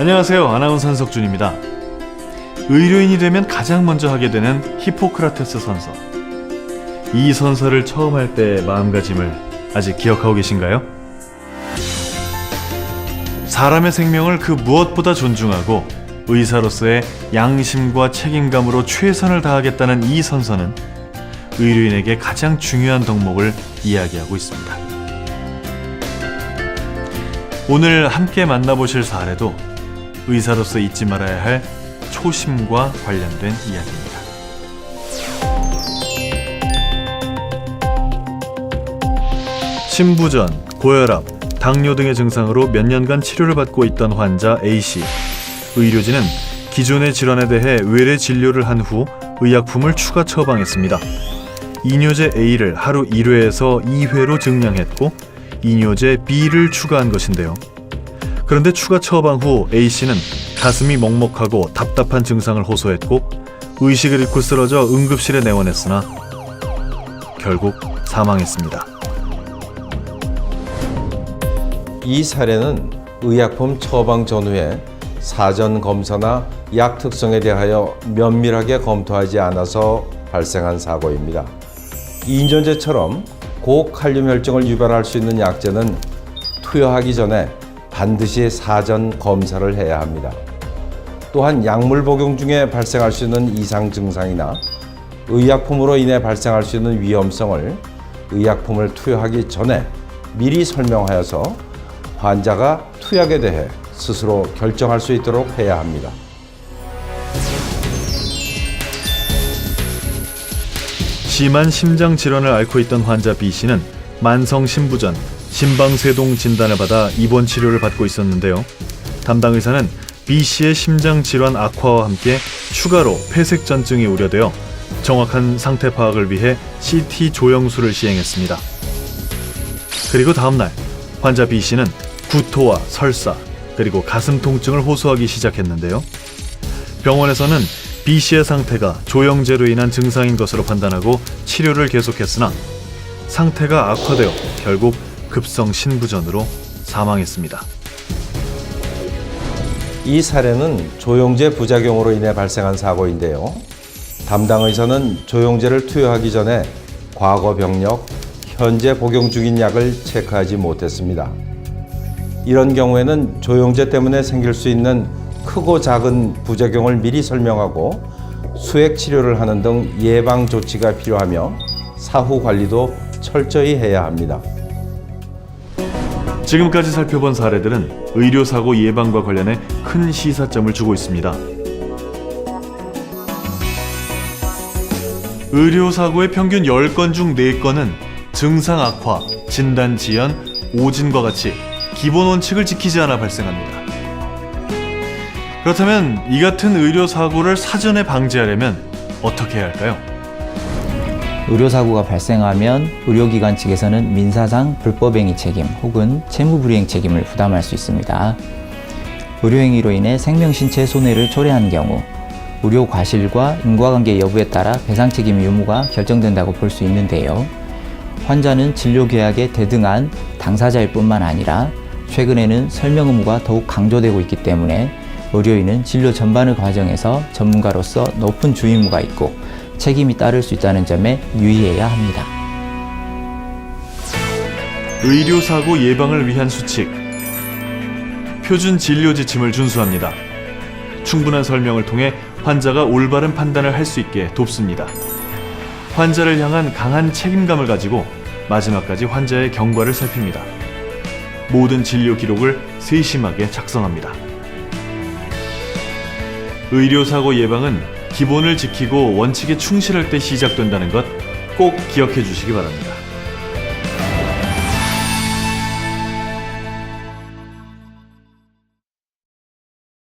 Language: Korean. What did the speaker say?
안녕하세요. 아나운서 한석준입니다. 의료인이 되면 가장 먼저 하게 되는 히포크라테스 선서. 이 선서를 처음 할 때의 마음가짐을 아직 기억하고 계신가요? 사람의 생명을 그 무엇보다 존중하고 의사로서의 양심과 책임감으로 최선을 다하겠다는 이 선서는 의료인에게 가장 중요한 덕목을 이야기하고 있습니다. 오늘 함께 만나보실 사례도 의사로서 잊지 말아야 할 초심과 관련된 이야기입니다. 심부전, 고혈압, 당뇨 등의 증상으로 몇 년간 치료를 받고 있던 환자 A씨. 의료진은 기존의 질환에 대해 외래 진료를 한 후 의약품을 추가 처방했습니다. 이뇨제 A를 하루 1회에서 2회로 증량했고 이뇨제 B를 추가한 것인데요. 그런데 추가 처방 후 A씨는 가슴이 먹먹하고 답답한 증상을 호소했고 의식을 잃고 쓰러져 응급실에 내원했으나 결국 사망했습니다. 이 사례는 의약품 처방 전후에 사전 검사나 약 특성에 대하여 면밀하게 검토하지 않아서 발생한 사고입니다. 이뇨제처럼 고칼륨 혈증을 유발할 수 있는 약제는 투여하기 전에 반드시 사전 검사를 해야 합니다. 또한 약물 복용 중에 발생할 수 있는 이상 증상이나 의약품으로 인해 발생할 수 있는 위험성을 의약품을 투여하기 전에 미리 설명하여서 환자가 투약에 대해 스스로 결정할 수 있도록 해야 합니다. 심한 심장 질환을 앓고 있던 환자 B씨는 만성 심부전, 심방세동 진단을 받아 입원 치료를 받고 있었는데요. 담당 의사는 B씨의 심장 질환 악화와 함께 추가로 폐색전증이 우려되어 정확한 상태 파악을 위해 CT 조영술을 시행했습니다. 그리고 다음날 환자 B씨는 구토와 설사, 그리고 가슴 통증을 호소하기 시작했는데요. 병원에서는 B씨의 상태가 조영제로 인한 증상인 것으로 판단하고 치료를 계속했으나 상태가 악화되어 결국 급성 신부전으로 사망했습니다. 이 사례는 조영제 부작용으로 인해 발생한 사고인데요. 담당 의사는 조영제를 투여하기 전에 과거 병력, 현재 복용 중인 약을 체크하지 못했습니다. 이런 경우에는 조영제 때문에 생길 수 있는 크고 작은 부작용을 미리 설명하고 수액 치료를 하는 등 예방 조치가 필요하며 사후 관리도 철저히 해야 합니다. 지금까지 살펴본 사례들은 의료사고 예방과 관련해 큰 시사점을 주고 있습니다. 의료사고의 평균 10건 중 4건은 증상 악화, 진단 지연, 오진과 같이 기본 원칙을 지키지 않아 발생합니다. 그렇다면 이 같은 의료사고를 사전에 방지하려면 어떻게 해야 할까요? 의료사고가 발생하면 의료기관 측에서는 민사상 불법행위 책임 혹은 채무불이행 책임을 부담할 수 있습니다. 의료행위로 인해 생명 신체 손해를 초래한 경우 의료 과실과 인과관계 여부에 따라 배상 책임 유무가 결정된다고 볼 수 있는데요. 환자는 진료계약에 대등한 당사자일 뿐만 아니라 최근에는 설명 의무가 더욱 강조되고 있기 때문에 의료인은 진료 전반의 과정에서 전문가로서 높은 주의무가 있고 책임이 따를 수 있다는 점에 유의해야 합니다. 의료사고 예방을 위한 수칙. 표준 진료 지침을 준수합니다. 충분한 설명을 통해 환자가 올바른 판단을 할 수 있게 돕습니다. 환자를 향한 강한 책임감을 가지고 마지막까지 환자의 경과를 살핍니다. 모든 진료 기록을 세심하게 작성합니다. 의료사고 예방은 기본을 지키고 원칙에 충실할 때 시작된다는 것 꼭 기억해 주시기 바랍니다.